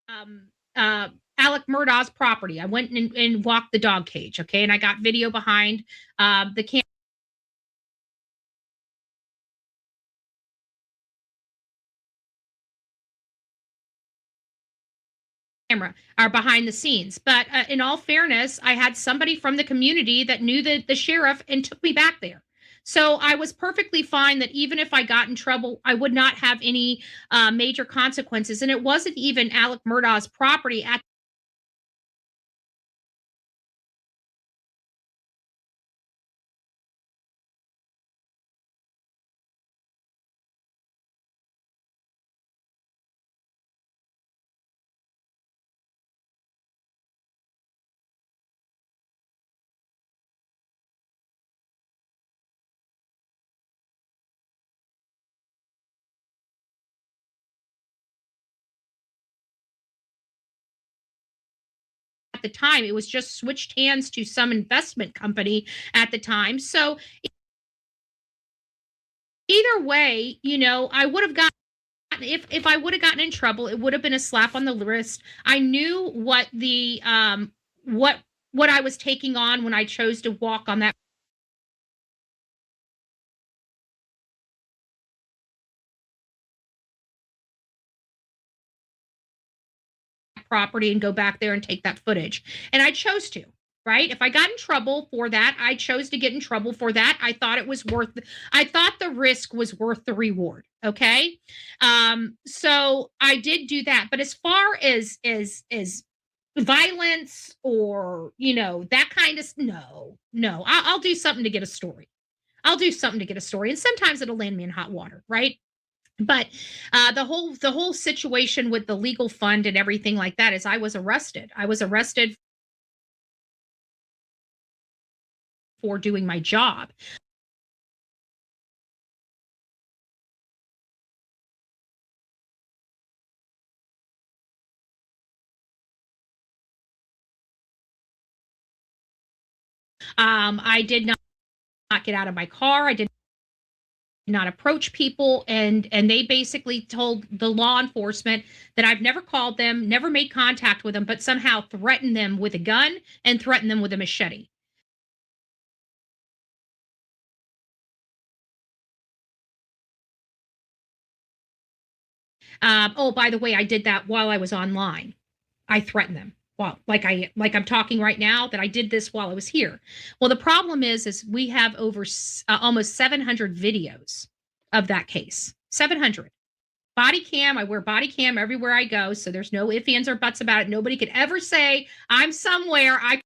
um, uh, Alec Murdaugh's property. I went and walked the dog cage, okay, and I got video behind the camera or behind the scenes. But in all fairness, I had somebody from the community that knew the sheriff and took me back there. So I was perfectly fine that even if I got in trouble, I would not have any major consequences. And it wasn't even Alec Murdaugh's property at the time. It was just switched hands to some investment company at the time. So either way, I would have gotten if I would have gotten in trouble, it would have been a slap on the wrist. I knew what the what I was taking on when I chose to walk on that property and go back there and take that footage. And I chose to, right? If I got in trouble for that, I chose to get in trouble for that. I thought the risk was worth the reward. Okay. So I did do that. But as far as violence or, that kind of, no, I'll do something to get a story. I'll do something to get a story. And sometimes it'll land me in hot water, right? But the whole situation with the legal fund and everything like that is I was arrested. I was arrested for doing my job. I did not get out of my car. I did not approach people, and they basically told the law enforcement that I've never called them, never made contact with them, but somehow threatened them with a gun and threatened them with a machete. Oh, by the way, I did that while I was online. I threatened them. Well, like I'm talking right now, that I did this while I was here. Well, the problem is we have over almost 700 videos of that case. 700 body cam. I wear body cam everywhere I go, so there's no ifs, ands, or buts about it. Nobody could ever say I'm somewhere. I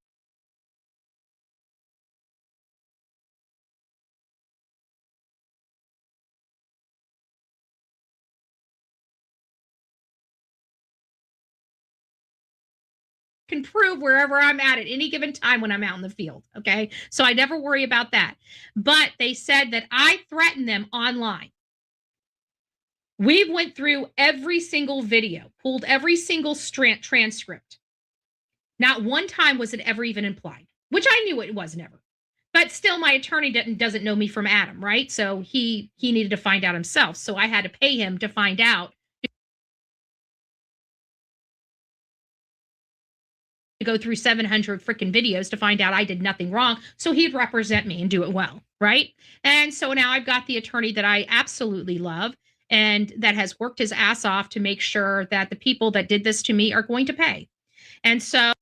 can prove wherever I'm at any given time when I'm out in the field. Okay. So I never worry about that. But they said that I threatened them online. We went through every single video, pulled every single transcript. Not one time was it ever even implied, which I knew it was never. But still, my attorney doesn't know me from Adam, right? So he needed to find out himself. So I had to pay him to find out, to go through 700 freaking videos to find out I did nothing wrong. So he'd represent me and do it well, right? And so now I've got the attorney that I absolutely love and that has worked his ass off to make sure that the people that did this to me are going to pay. And so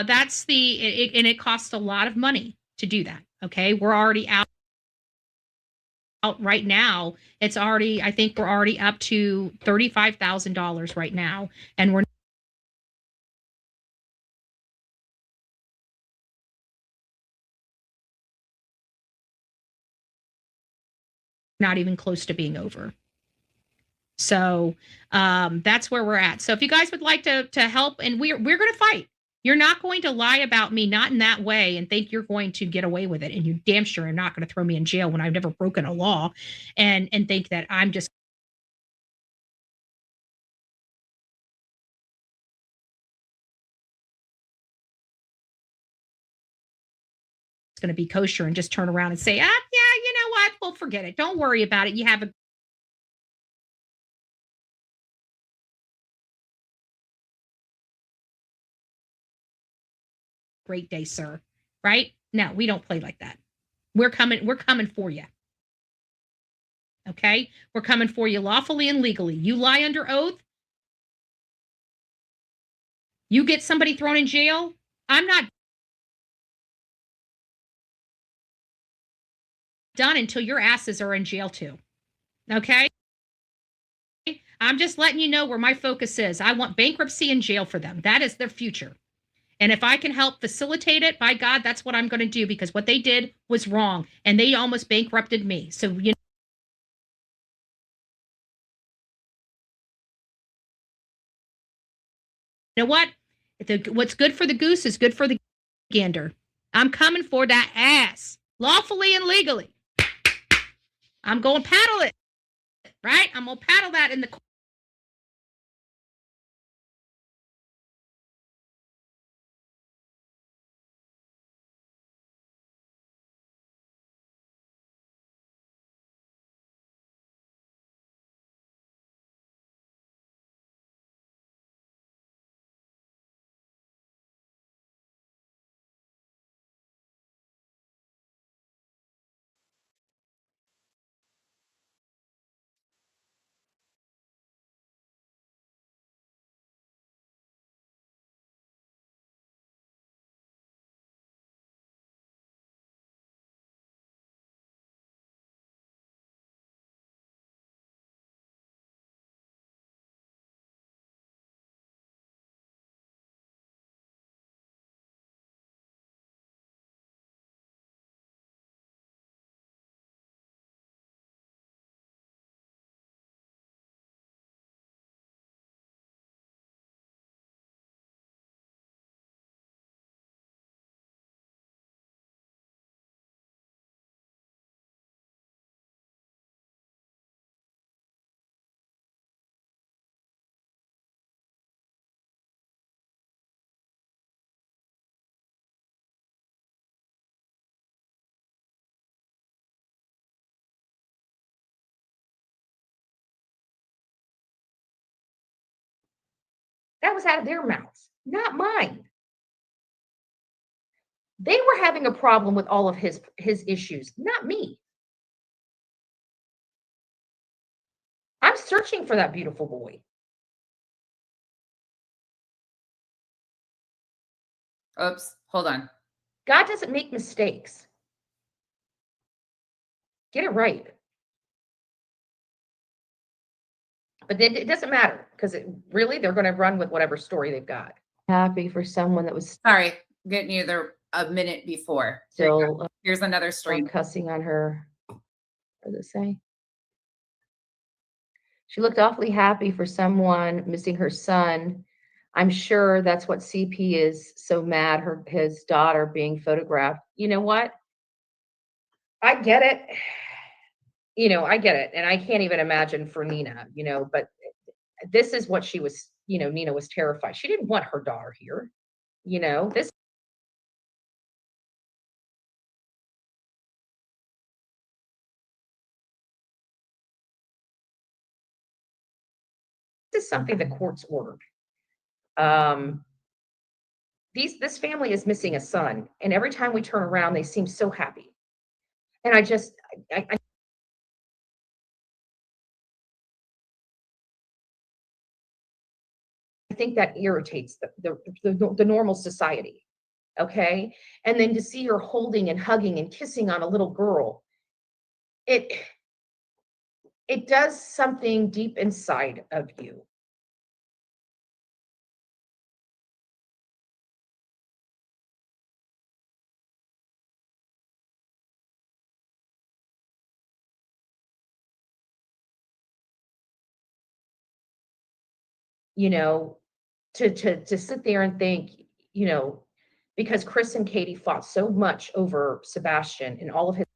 that's and it costs a lot of money to do that. Okay. We're already out right now. I think we're already up to $35,000 right now. And we're not even close to being over. So that's where we're at. So if you guys would like to help, and we're going to fight. You're not going to lie about me, not in that way, and think you're going to get away with it. And you damn sure are not going to throw me in jail when I've never broken a law, and think that I'm just going to be kosher and just turn around and say, yeah, you know what? Well, forget it. Don't worry about it. You have a great day, sir. Right? No, we don't play like that. We're coming for you. Okay? We're coming for you lawfully and legally. You lie under oath, you get somebody thrown in jail. I'm not done until your asses are in jail too. Okay? I'm just letting you know where my focus is. I want bankruptcy and jail for them. That is their future. And if I can help facilitate it, by God, that's what I'm going to do, because what they did was wrong and they almost bankrupted me. So, you know what? What's good for the goose is good for the gander. I'm coming for that ass lawfully and legally. I'm going to paddle it, right? I'm going to paddle that in the. That was out of their mouths, not mine. They were having a problem with all of his issues, not me. I'm searching for that beautiful boy. Oops, hold on. God doesn't make mistakes. Get it right. But then it doesn't matter, because really they're going to run with whatever story they've got. Happy for someone that was Sorry, getting you there a minute before. still Here's another story. cussing on her. What does it say? She looked awfully happy for someone missing her son. I'm sure that's what CP is so mad his daughter being photographed. You know what? I get it. I get it. And I can't even imagine for Nina, but this is what she was, Nina was terrified. She didn't want her daughter here. This is something the courts ordered. This family is missing a son, and every time we turn around, they seem so happy. And I think that irritates the normal society. Okay. And then to see her holding and hugging and kissing on a little girl, it does something deep inside of you. To sit there and think, because Chris and Katie fought so much over Sebastian and all of his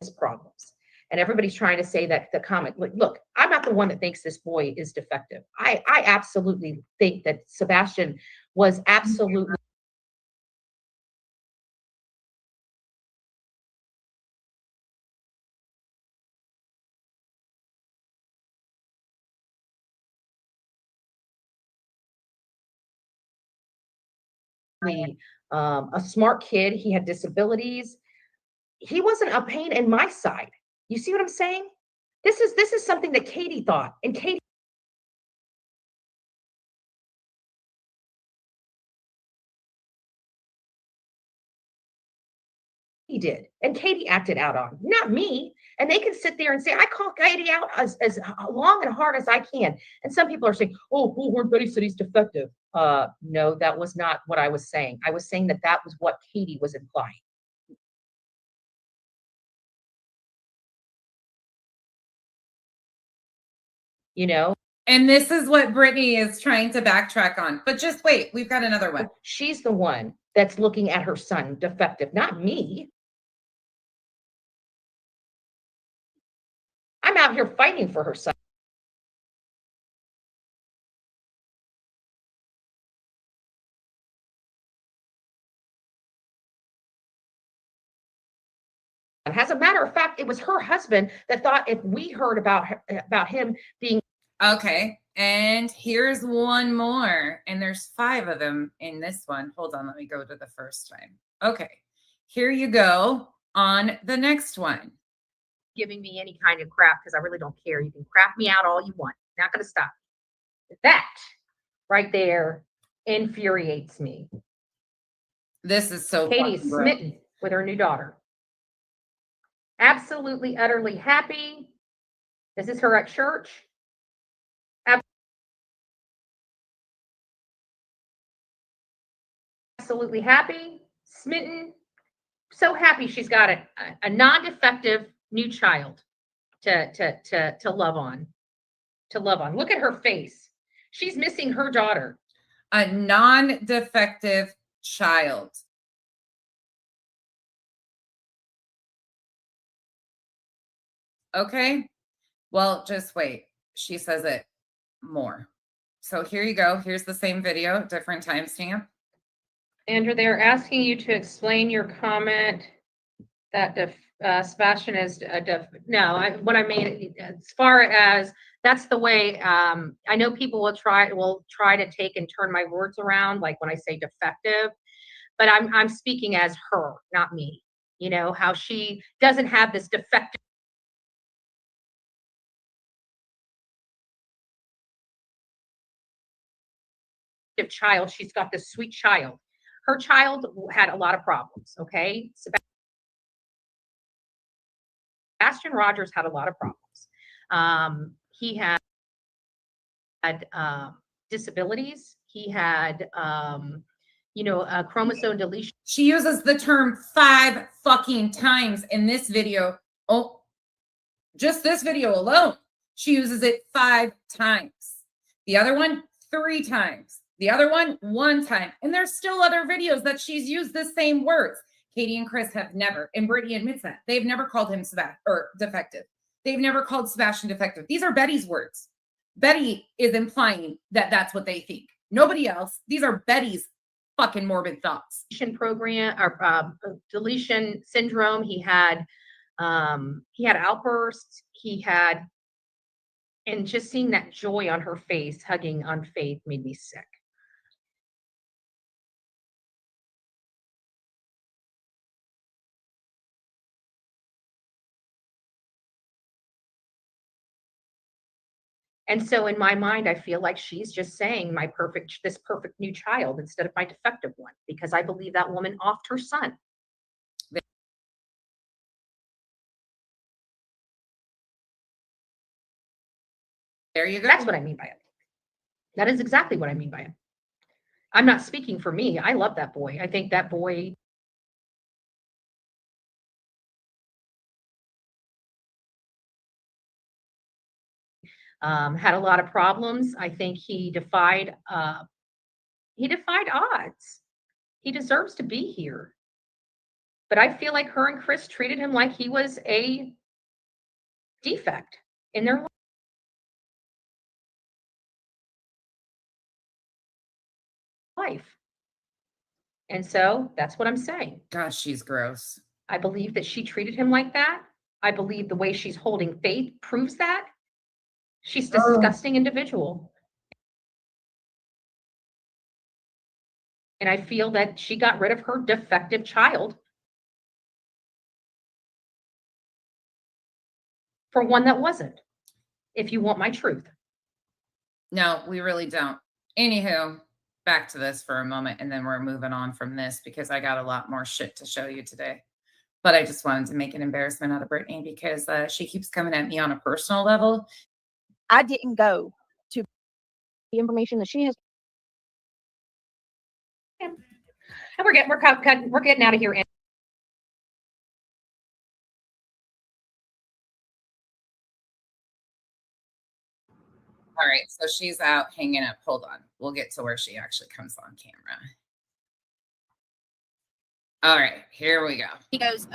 problems. And everybody's trying to say that the comic, look, I'm not the one that thinks this boy is defective. I absolutely think that Sebastian was absolutely a smart kid. He had disabilities. He wasn't a pain in my side. You see what I'm saying? This is something that Katie thought, and Katie did, and Katie acted out on, not me. And they can sit there and say, I call Katie out as long and hard as I can. And some people are saying, oh, Bullhorn Betty said he's defective. No, that was not what I was saying. I was saying that that was what Katie was implying. You know? And this is what Brittany is trying to backtrack on. But just wait, we've got another one. She's the one that's looking at her son defective, not me. I'm out here fighting for her son. As a matter of fact, it was her husband that thought if we heard about him being okay. And here's one more. And there's 5 of them in this one. Hold on, let me go to the first time. Okay. Here you go on the next one. Giving me any kind of crap because I really don't care. You can crap me out all you want. Not going to stop. That right there infuriates me. This is so Katie's smitten with her new daughter. Absolutely, utterly happy. This is her at church. Absolutely happy, smitten, so happy she's got a non-defective new child to love on. To love on. Look at her face. She's missing her daughter. A non-defective child. Okay. Well, just wait. She says it more. So here you go. Here's the same video, different timestamp. Andrew, they're asking you to explain your comment that Sebastian is what I mean as far as that's the way I know people will try to take and turn my words around, like when I say defective, but I'm speaking as her, not me. You know how she doesn't have this defective child. She's got this sweet child. Her child had a lot of problems. Okay, Sebastian Rogers had a lot of problems. He had disabilities. He had, a chromosome deletion. She uses the term 5 fucking times in this video. Oh, just this video alone. She uses it 5 times. The other one, 3 times. The other one, 1 time. And there's still other videos that she's used the same words. Katie and Chris have never, and Brittany admits that, they've never called him defective. They've never called Sebastian defective. These are Betty's words. Betty is implying that that's what they think. Nobody else. These are Betty's fucking morbid thoughts. Program or deletion syndrome. He had outbursts. And just seeing that joy on her face, hugging on Faith, made me sick. And so in my mind, I feel like she's just saying this perfect new child instead of my defective one, because I believe that woman offed her son. There you go. That's what I mean by it. That is exactly what I mean by it. I'm not speaking for me. I love that boy. I think that boy had a lot of problems. I think he defied odds. He deserves to be here. But I feel like her and Chris treated him like he was a defect in their life. And so that's what I'm saying. Gosh, she's gross. I believe that she treated him like that. I believe the way she's holding Faith proves that. She's a disgusting individual. And I feel that she got rid of her defective child for one that wasn't, if you want my truth. No, we really don't. Anywho, back to this for a moment, and then we're moving on from this because I got a lot more shit to show you today. But I just wanted to make an embarrassment out of Brittany because she keeps coming at me on a personal level. I didn't go to the information that she has. And we're getting out of here. All right, so she's out hanging up. Hold on. We'll get to where she actually comes on camera. All right, here we go. He goes,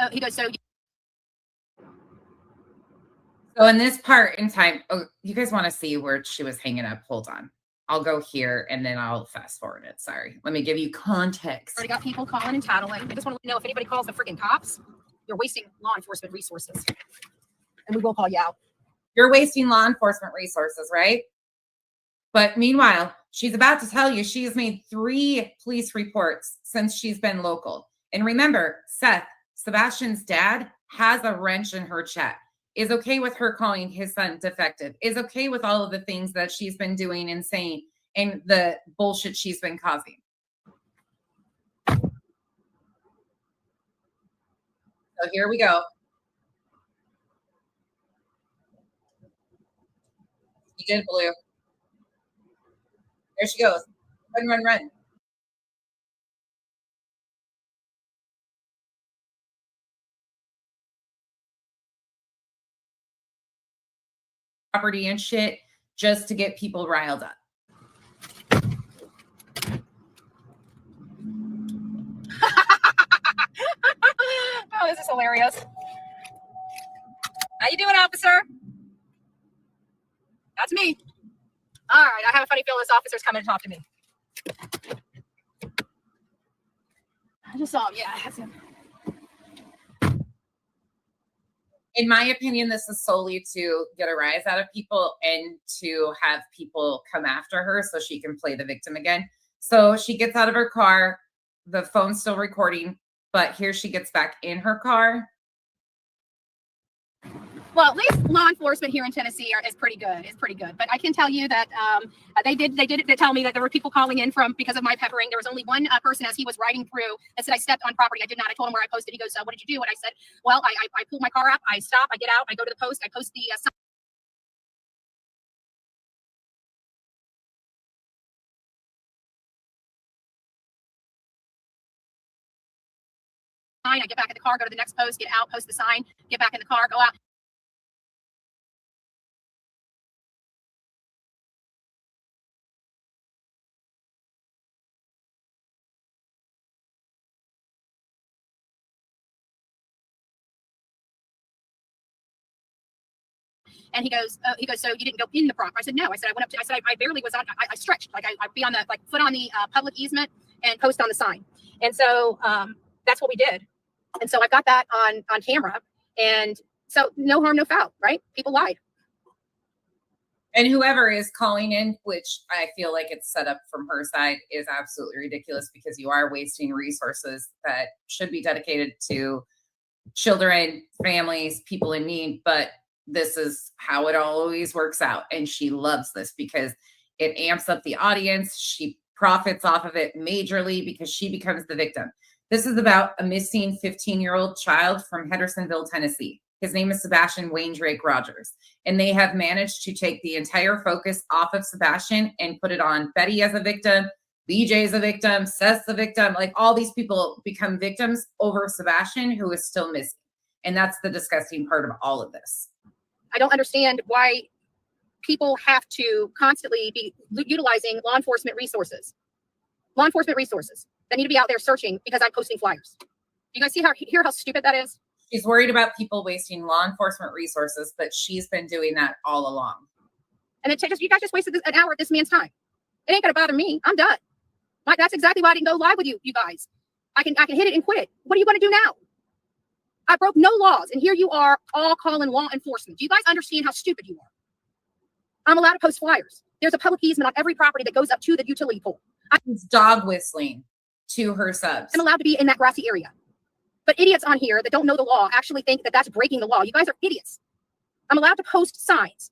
So in this part in time, oh, you guys want to see where she was hanging up? Hold on. I'll go here and then I'll fast forward it. Sorry. Let me give you context. already got people calling and tattling. I just want to know if anybody calls the freaking cops, you're wasting law enforcement resources. And we will call you out. You're wasting law enforcement resources, right? But meanwhile, she's about to tell you she has made 3 police reports since she's been local. And remember, Seth, Sebastian's dad, has a wrench in her chat, is okay with her calling his son defective, is okay with all of the things that she's been doing and saying and the bullshit she's been causing. So here we go. You did, Blue. There she goes. Run, run, run. Property and shit just to get people riled up. Oh, this is hilarious. How you doing, officer? That's me. All right, I have a funny feeling this officer's coming to talk to me. I just saw him. Yeah, that's him. In my opinion, this is solely to get a rise out of people and to have people come after her so she can play the victim again. So she gets out of her car. The phone's still recording, but here she gets back in her car. Well, at least law enforcement here in Tennessee is pretty good. It's pretty good. But I can tell you that they did tell me that there were people calling in from because of my peppering. There was only one person as he was riding through that said I stepped on property. I did not. I told him where I posted. He goes, what did you do? And I said, well, I pulled my car up. I stop. I get out. I go to the post. I post the sign. I get back in the car, go to the next post, get out, post the sign, get back in the car, go out. And he goes, so you didn't go in the property? I said, no. I said, I went up to, I said, I barely was on, I stretched, like I'd be on the, like foot on the public easement and post on the sign. And so that's what we did. And so I got that on camera. And so no harm, no foul, right? People lied. And whoever is calling in, which I feel like it's set up from her side, is absolutely ridiculous because you are wasting resources that should be dedicated to children, families, people in need. But this is how it always works out. And she loves this because it amps up the audience. She profits off of it majorly because she becomes the victim. This is about a missing 15-year-old child from Hendersonville, Tennessee. His name is Sebastian Wayne Drake Rogers. And they have managed to take the entire focus off of Sebastian and put it on Betty as a victim, BJ as a victim, Seth's the victim. Like all these people become victims over Sebastian, who is still missing. And that's the disgusting part of all of this. I don't understand why people have to constantly be utilizing law enforcement resources. Law enforcement resources that need to be out there searching because I'm posting flyers. You guys hear how stupid that is? She's worried about people wasting law enforcement resources, but she's been doing that all along. And you guys just wasted an hour of this man's time. It ain't gonna bother me. I'm done. That's exactly why I didn't go live with you guys. I can hit it and quit it. What are you gonna do now? I broke no laws, and here you are all calling law enforcement. Do you guys understand how stupid you are? I'm allowed to post flyers. There's a public easement on every property that goes up to the utility pole. It's dog whistling. to her subs. I'm allowed to be in that grassy area. But idiots on here that don't know the law actually think that that's breaking the law. You guys are idiots. I'm allowed to post signs.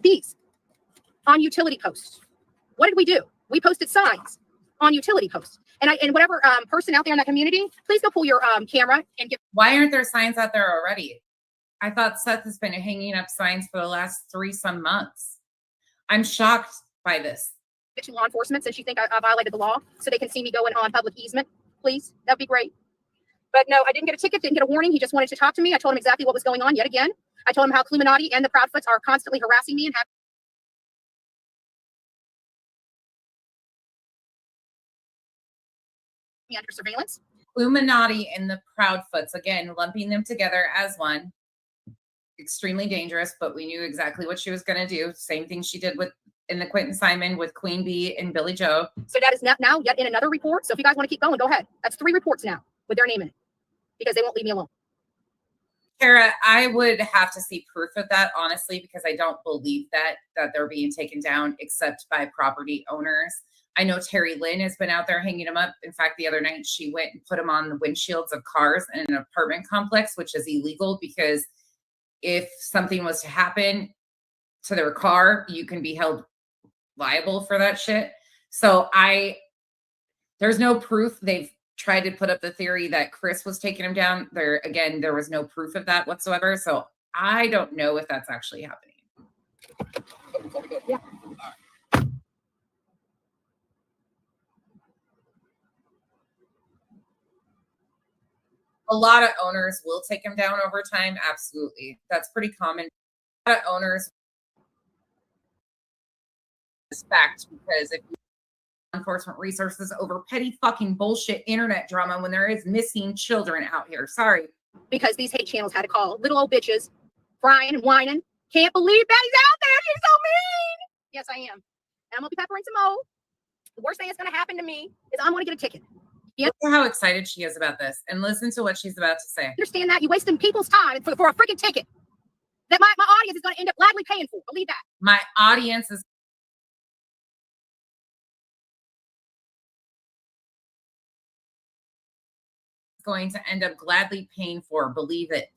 These on utility posts. What did we do? We posted signs on utility posts. And whatever person out there in that community, please go pull your camera and give. Why aren't there signs out there already? I thought Seth has been hanging up signs for the last 3-some months. I'm shocked by this. To law enforcement since you think I violated the law, so they can see me going on public easement, please. That'd be great. But no, I didn't get a ticket, didn't get a warning. He just wanted to talk to me. I told him exactly what was going on yet again. I told him how Illuminati and the Proudfoots are constantly harassing me and have me under surveillance. Illuminati and the Proudfoots, again, lumping them together as one. Extremely dangerous, but we knew exactly what she was going to do. Same thing she did in the Quentin Simon with Queen Bee and Billy Joe. So that is now yet in another report. So if you guys want to keep going, go ahead. That's 3 reports now with their name in it because they won't leave me alone. Kara, I would have to see proof of that, honestly, because I don't believe that they're being taken down except by property owners. I know Terry Lynn has been out there hanging them up. In fact, the other night she went and put them on the windshields of cars in an apartment complex, which is illegal because if something was to happen to their car, you can be held liable for that shit. So there's no proof. They've tried to put up the theory that Chris was taking him down. There was no proof of that whatsoever. So I don't know if that's actually happening. Yeah. A lot of owners will take them down over time. Absolutely. That's pretty common. A lot of owners respect because if you enforcement resources over petty fucking bullshit internet drama when there is missing children out here. Sorry. Because these hate channels had to call little old bitches crying and whining. Can't believe Betty's out there. She's so mean. Yes, I am. And I'm going to be peppering some more. The worst thing that's going to happen to me is I'm going to get a ticket. Look at how excited she is about this and listen to what she's about to say. Understand that? You're wasting people's time for a freaking ticket that my audience is going to end up gladly paying for. Believe that. My audience is going to end up gladly paying for. Believe it.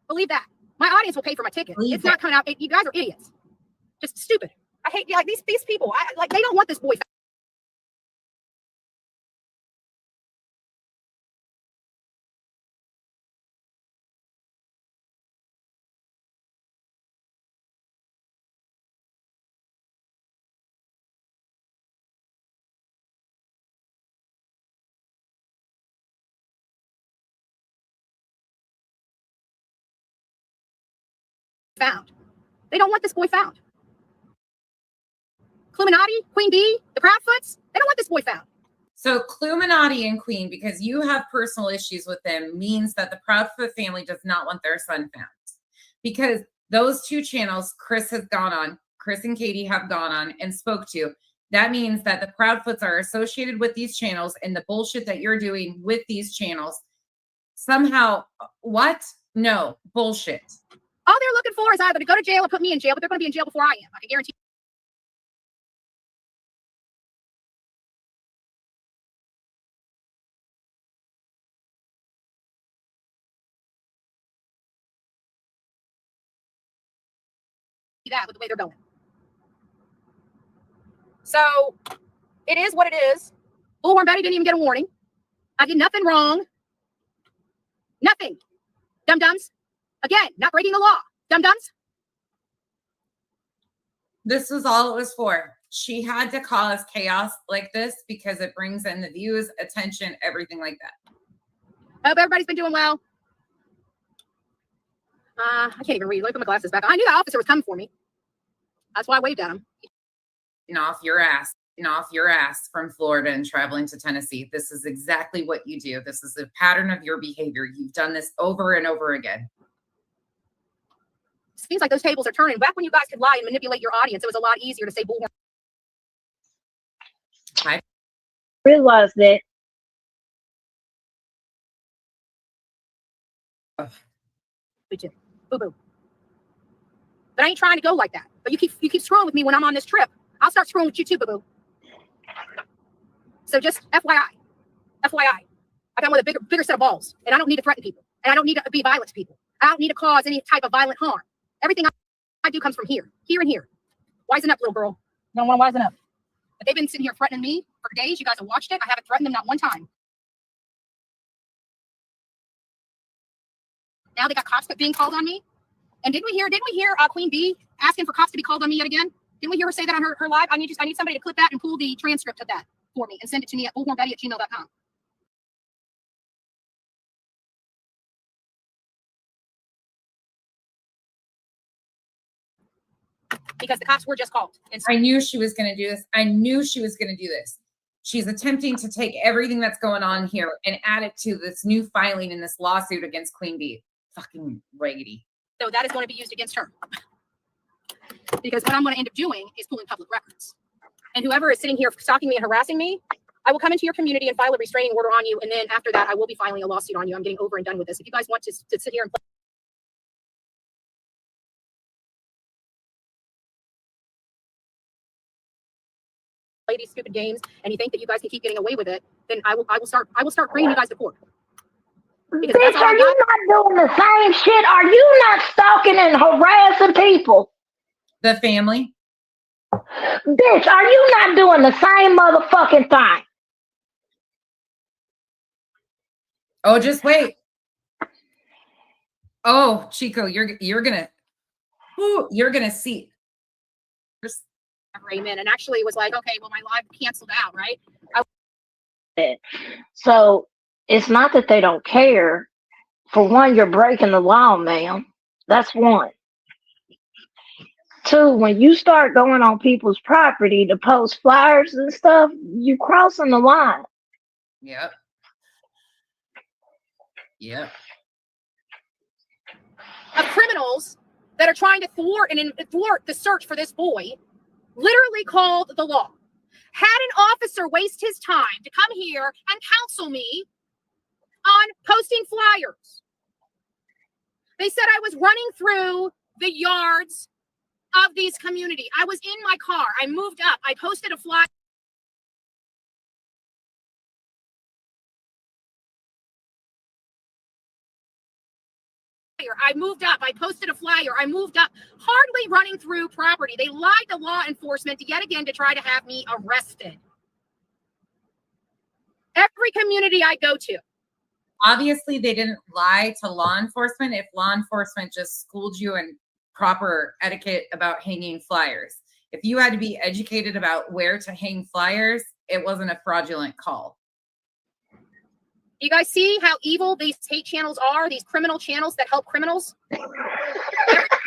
Believe that. My audience will pay for my ticket. It's not coming out. You guys are idiots. Just stupid. I hate like these people. They don't want this boy. Found. They don't want this boy found. Illuminati, Queen Bee, the Proudfoots, they don't want this boy found. So Illuminati and Queen, because you have personal issues with them, means that the Proudfoot family does not want their son found. Because those 2 channels Chris and Katie have gone on and spoke to, that means that the Proudfoots are associated with these channels and the bullshit that you're doing with these channels. Somehow, what? No, bullshit. All they're looking for is either to go to jail or put me in jail, but they're going to be in jail before I am. I can guarantee. That with the way they're going. So it is what it is. Bullhorn Betty didn't even get a warning. I did nothing wrong. Nothing. Dum-dums. Again, not breaking the law. Dum-dums. This was all it was for. She had to cause chaos like this because it brings in the views, attention, everything like that. Hope everybody's been doing well. I can't even read. Let me put my glasses back on. I knew the officer was coming for me. That's why I waved at him. Off your ass from Florida and traveling to Tennessee. This is exactly what you do. This is a pattern of your behavior. You've done this over and over again. Seems like those tables are turning. Back when you guys could lie and manipulate your audience, it was a lot easier to say bullhorn. I realized that. Boo-boo. But I ain't trying to go like that. But you keep screwing with me when I'm on this trip. I'll start screwing with you too, boo-boo. So just FYI. FYI. I got one with a bigger set of balls. And I don't need to threaten people. And I don't need to be violent to people. I don't need to cause any type of violent harm. Everything I do comes from here. Here and here. Wisen up, little girl. You don't want to wisen up. But they've been sitting here threatening me for days. You guys have watched it. I haven't threatened them not one time. Now they got cops being called on me. And didn't we hear Queen Bee asking for cops to be called on me yet again? Didn't we hear her say that on her live? I need somebody to clip that and pull the transcript of that for me and send it to me at bullhornbetty@gmail.com. Because the cops were just called. And I knew she was going to do this. I knew she was going to do this. She's attempting to take everything that's going on here and add it to this new filing in this lawsuit against Queen Bee. Fucking raggedy. so that is going to be used against her. Because what I'm going to end up doing is pulling public records. And whoever is sitting here stalking me and harassing me, I will come into your community and file a restraining order on you. And then after that, I will be filing a lawsuit on you. I'm getting over and done with this. If you guys want to sit here and play these stupid games and you think that you guys can keep getting away with it, then I will start bringing you guys to court. Bitch, are you not doing the same shit? Are you not stalking and harassing people? The family. Bitch, are you not doing the same motherfucking thing? Oh, just wait. Oh, Chico, you're gonna see. Raymond, and actually was like, okay, well, my live canceled out, right? So it's not that they don't care. For one, you're breaking the law, ma'am. That's one. Two, when you start going on people's property to post flyers and stuff, you crossing the line. Yep. Yep. Of criminals that are trying to thwart the search for this boy, literally called the law. Had an officer waste his time to come here and counsel me on posting flyers. They said I was running through the yards of these community. I was in my car. I moved up. I posted a flyer. I moved up. I posted a flyer. I moved up, hardly running through property. They lied to law enforcement yet again to try to have me arrested. Every community I go to. Obviously, they didn't lie to law enforcement if law enforcement just schooled you in proper etiquette about hanging flyers. If you had to be educated about where to hang flyers, it wasn't a fraudulent call. You guys see how evil these hate channels are? These criminal channels that help criminals?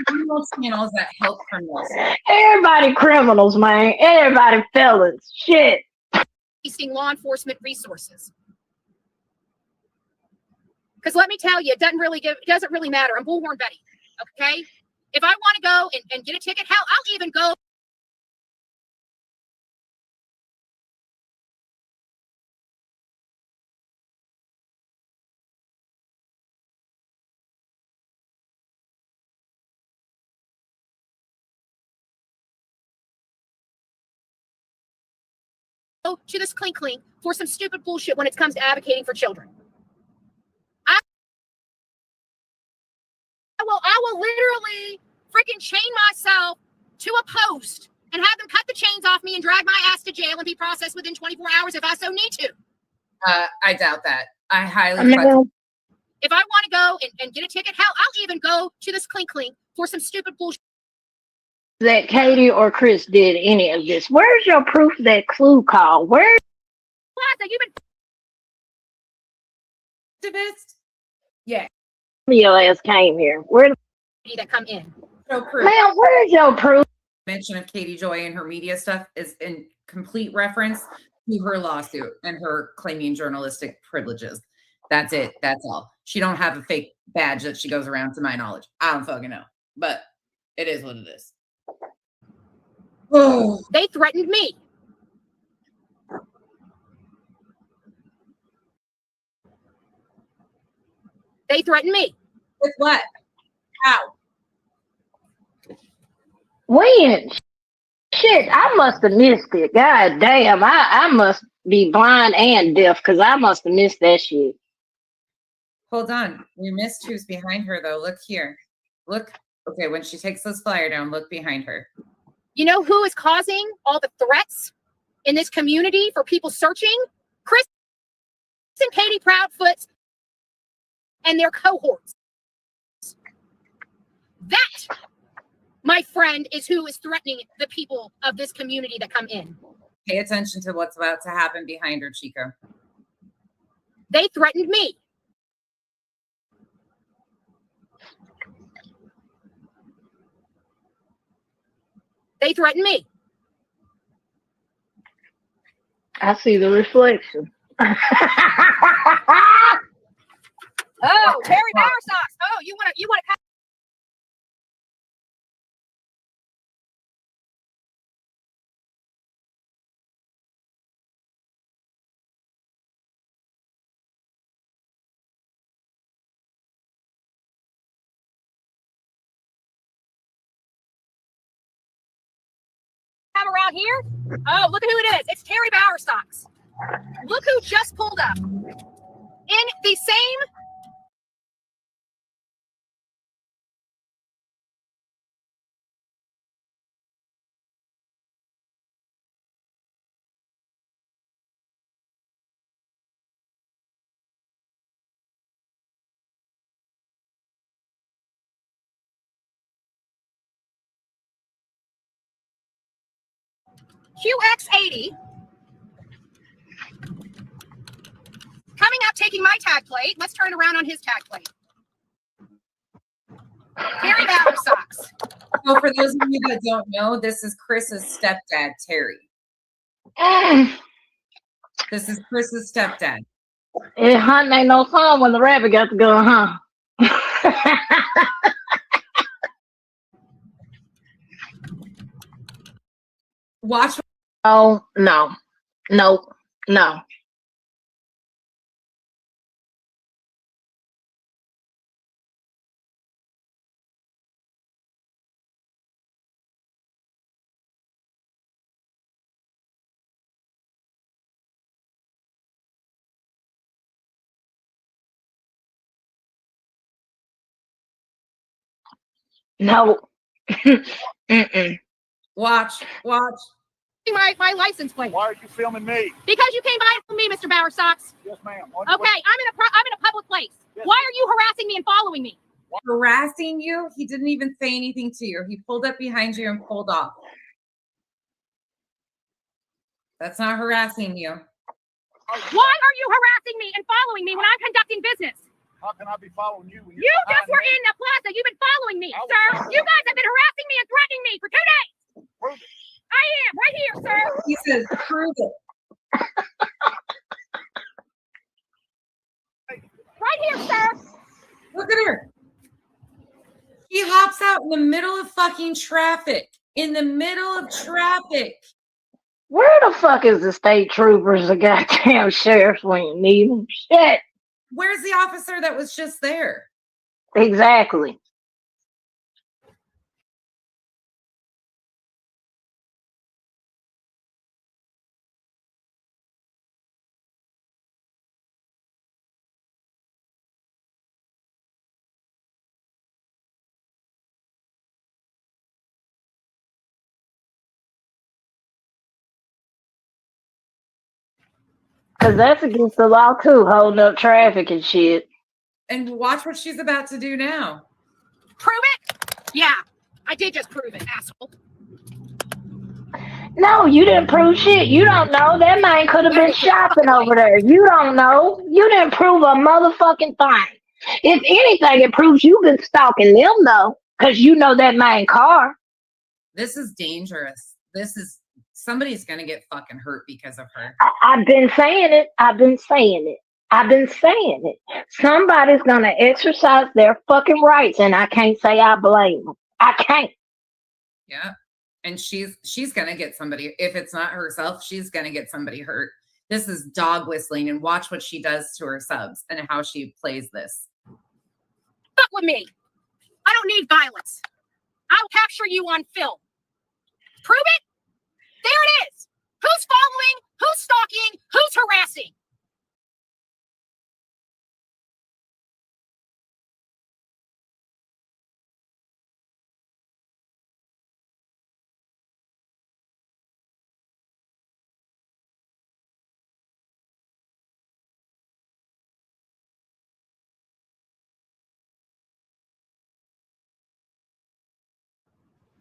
Criminal channels that help criminals. Everybody criminals, man. Everybody felons. Shit. Wasting law enforcement resources. Because let me tell you, it doesn't really matter. I'm Bullhorn Betty, okay? If I want to go and get a ticket, hell, I'll even go to this clink for some stupid bullshit when it comes to advocating for children. I will literally freaking chain myself to a post and have them cut the chains off me and drag my ass to jail and be processed within 24 hours if I so need to. I doubt that. I highly question. If I want to go and get a ticket, hell, I'll even go to this clink for some stupid bullshit. That Katie or Chris did any of this. Where's your proof that Clue called? Where? What? You've been Activist? Yeah. Your ass came here. Where the that come in. No proof. man? Where's your proof? Mention of Katie Joy and her media stuff is in complete reference to her lawsuit and her claiming journalistic privileges. That's it. That's all. She don't have a fake badge that she goes around, to my knowledge. I don't fucking know, but it is what it is. Oh. They threatened me. They threatened me. With what? How? When? Shit, I must have missed it. God damn, I must be blind and deaf because I must have missed that shit. Hold on. We missed who's behind her, though. Look here. Look. Okay, when she takes this flyer down, look behind her. You know who is causing all the threats in this community for people searching? Chris and Katie Proudfoot and their cohorts. That, my friend, is who is threatening the people of this community that come in. Pay attention to what's about to happen behind her, Chico. They threatened me. They threatened me. I see the reflection. Oh, Terry Bowersox. Oh, you want to come around here? Oh, look at who it is. It's Terry Bowersox. Look who just pulled up. In the same QX80 coming up, taking my tag plate. Let's turn around on his tag plate. Terry Bowersox. So for those of you that don't know, this is Chris's stepdad, Terry. This is Chris's stepdad. It hunting ain't no fun when the rabbit got the gun, huh? Watch. Oh, no. Nope. No. No. Mm-mm. Watch. My license plate. Why are you filming me? Because you came by for me, Mr. Bowersox. Yes, ma'am. Okay, I'm in a public place. Yes. Why are you harassing me and following me? Harassing you? He didn't even say anything to you. He pulled up behind you and pulled off. That's not harassing you. Why are you harassing me and following me when I'm conducting business? How can I be following you? When You just were in the plaza. You've been following me, sir. You guys have been harassing me and threatening me for 2 days. Prove it. I am right here, sir. He says, prove it. Right here, sir. Look at her. He hops out in the middle of fucking traffic. In the middle of traffic. Where the fuck is the state troopers, the goddamn sheriffs when you need them? Shit. Where's the officer that was just there? Exactly. Because that's against the law, too, holding up traffic and shit. And watch what she's about to do now. Prove it? Yeah, I did just prove it, asshole. No, you didn't prove shit. You don't know. That man could have been shopping over there. You don't know. You didn't prove a motherfucking thing. If anything, it proves you've been stalking them, though, because you know that man car. This is dangerous. Somebody's going to get fucking hurt because of her. I've been saying it. Somebody's going to exercise their fucking rights, and I can't say I blame them. I can't. Yeah. And she's going to get somebody. If it's not herself, she's going to get somebody hurt. This is dog whistling, and watch what she does to her subs and how she plays this. Fuck with me. I don't need violence. I'll capture you on film. Prove it. There it is. Who's following? Who's stalking? Who's harassing?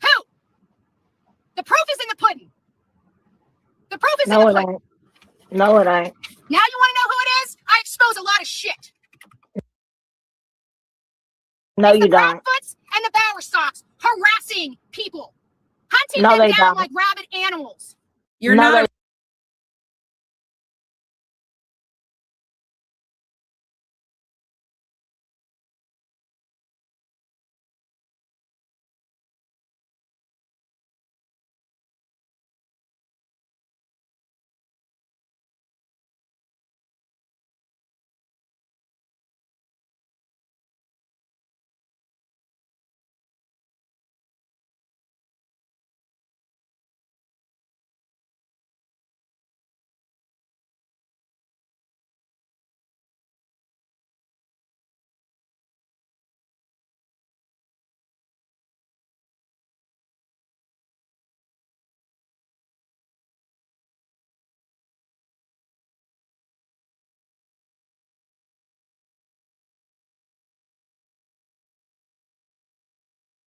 Who? The proof is in the pudding. The proof is in No, the it pudding. ain't. No, it ain't. Now you want to know who it is? I expose a lot of shit. No, It's you the don't. Proudfoots and the Bowerstocks harassing people, hunting No, them they down don't. like rabid animals. You're No, not.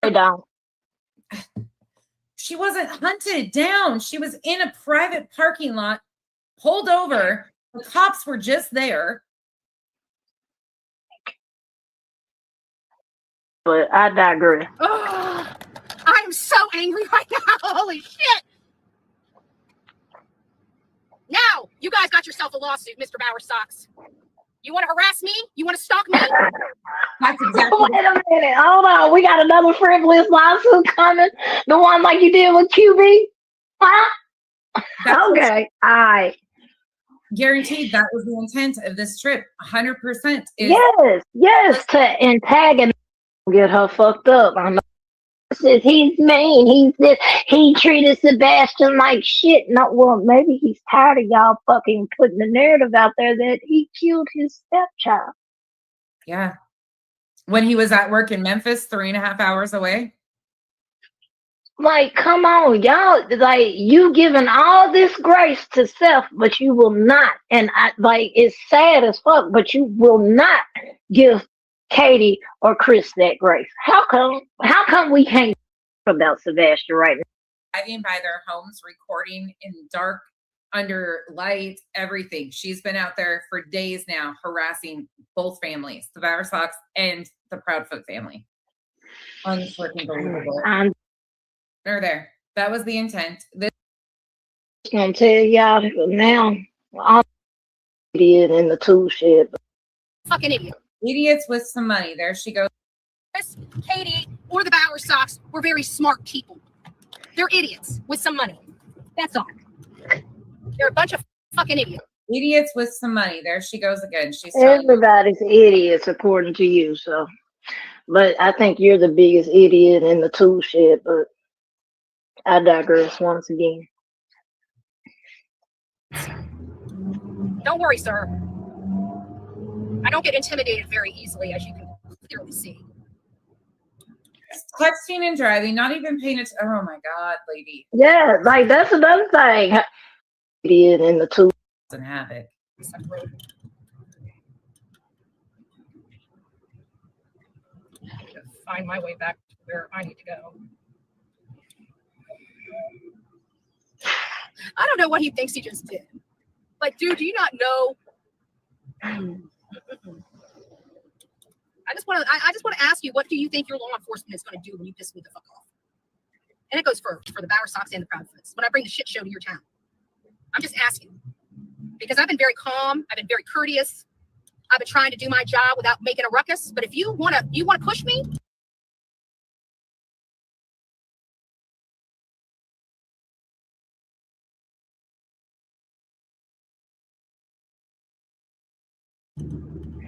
They don't. She wasn't hunted down. She was in a private parking lot, pulled over. The cops were just there. But I digress. Ugh, I am so angry right now. Holy shit. Now, you guys got yourself a lawsuit, Mr. Bowerstocks. You want to harass me? You want to stalk me? That's exactly. Wait a minute. Hold on. We got another frivolous lawsuit coming. The one like you did with QB. Huh? That's Okay. All right. guaranteed. That was the intent of this trip. 100% is. Yes. To antagonize, get her fucked up. I know. Says he's mean. He's this. He treated Sebastian like shit. No, well, maybe he's tired of y'all fucking putting the narrative out there that he killed his stepchild. Yeah. When he was at work in Memphis, 3.5 hours away. Like, come on, y'all. Like, you giving all this grace to self, but you will not. And it's sad as fuck, but you will not give Katie or Chris that grace. How come we can't talk about Sebastian right now? Driving by their homes, recording in dark, under light, everything. She's been out there for days now, harassing both families, the Bowerstocks and the Proudfoot family. Unfreaking believable. I'm They're there. That was the intent. This just gonna tell y'all now. I'm an idiot in the tool shed. Fucking idiot. idiots with some money. There she goes. Chris, Katie, or the Bowerstocks were very smart people. They're idiots with some money. That's all. They're a bunch of fucking idiots. Idiots with some money. There she goes again. She's telling you. Everybody's idiots according to you. So, but I think you're the biggest idiot in the tool shed. But I digress once again. Don't worry, sir. I don't get intimidated very easily, as you can clearly see. Texting and driving, not even paying attention. Oh my God, lady. Yeah, like that's another thing. Idiot in the tool. Doesn't have it. Find my way back to where I need to go. I don't know what he thinks he just did. Like, dude, do you not know? I just want to ask you, what do you think your law enforcement is going to do when you piss me the fuck off? And it goes for the Bowerstocks and the Proudfoots. When I bring the shit show to your town, I'm just asking because I've been very calm. I've been very courteous. I've been trying to do my job without making a ruckus. But if you want to push me.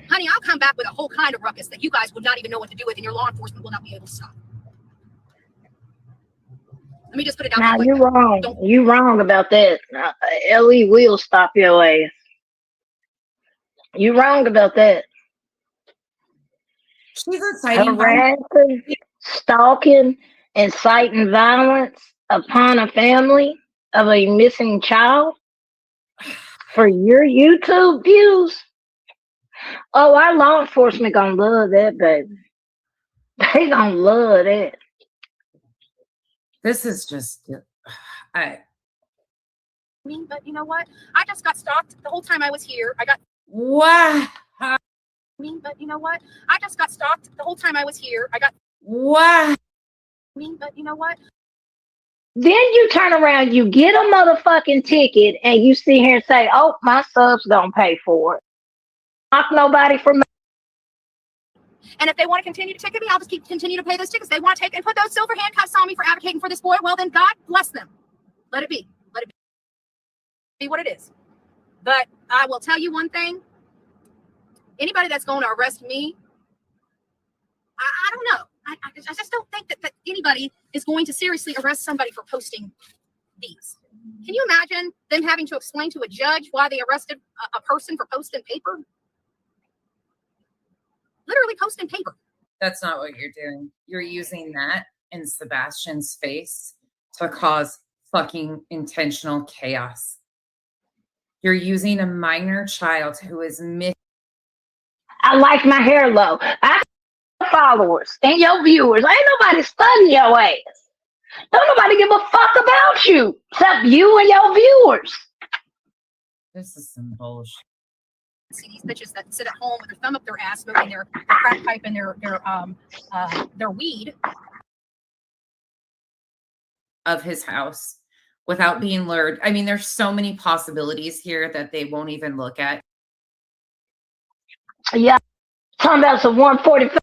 Honey, I'll come back with a whole kind of ruckus that you guys would not even know what to do with, and your law enforcement will not be able to stop. Let me just put it out Now there. you wrong. Don't- You wrong about that. LE will stop your ass. You wrong about that. She's inciting violence. Harassing, stalking, inciting violence upon a family of a missing child for your YouTube views. Oh, our law enforcement gonna love that, baby. They gonna love that. This is just, I, mean, but you know what? I just got stalked the whole time I was here. I got wow. mean, but you know what? I just got stalked the whole time I was here. I got Wow. mean, but you know what? Then you turn around, you get a motherfucking ticket, and you sit here and say, "Oh, my sub's gonna pay for it." Knock nobody from. And if they want to continue to ticket me, I'll just continue to pay those tickets. They want to take and put those silver handcuffs on me for advocating for this boy. Well, then God bless them. Let it be. Let it be what it is. But I will tell you one thing. Anybody that's going to arrest me, I don't know. I just don't think that anybody is going to seriously arrest somebody for posting these. Can you imagine them having to explain to a judge why they arrested a person for posting paper? Literally posting paper. That's not what you're doing. You're using that in Sebastian's face to cause fucking intentional chaos. You're using a minor child who is I like my hair low. I got followers and your viewers. Ain't nobody studying your ass. Don't nobody give a fuck about you except you and your viewers. This is some bullshit. See these bitches that sit at home with their thumb up their ass, smoking their crack pipe and their weed. Of his house without being lured. I mean, there's so many possibilities here that they won't even look at. Yeah, talking about some 145.